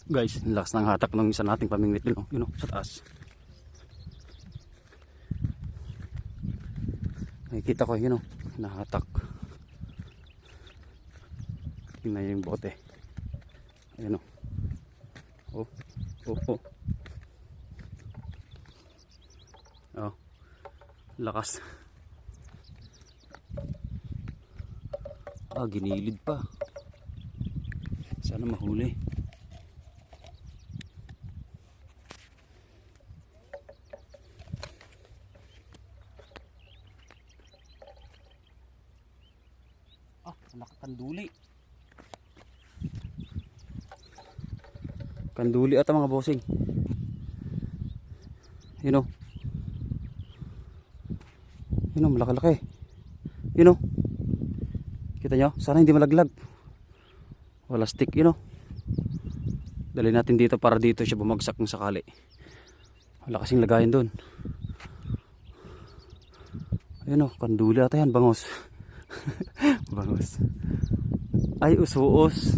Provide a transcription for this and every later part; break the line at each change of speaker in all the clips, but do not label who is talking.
Guys, lakas ng hatak ng isa nating pamingwit dun, oh. Yun, oh, sa taas. Nakikita ko, yun, oh, nahatak. Tingnan yung bote. Ayun, oh. Oh, oh, oh. Oh, lakas. Ginilid pa. Sana mahuli. Nakakanduli. Kanduli ata mga bossing. Yun, oh. Yun, oh, malaki-laki. Yun, oh. Kita nyo? Sana hindi malaglag. Wala stick, yun, oh. Dali natin dito para dito siya bumagsak ng sakali. Wala kasing lagayan doon. Ayun, oh, kanduli ata yan, bangos. Bangos. Ay, usuos.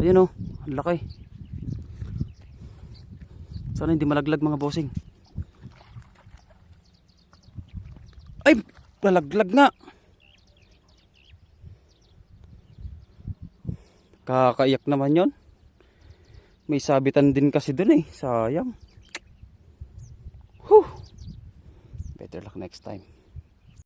Ayun, oh, ang laki. Sana hindi malaglag mga bossing. Ay, malaglag nga. Kakaiyak naman yon. May sabitan din kasi dun eh. Sayang. Whew. Better luck next time.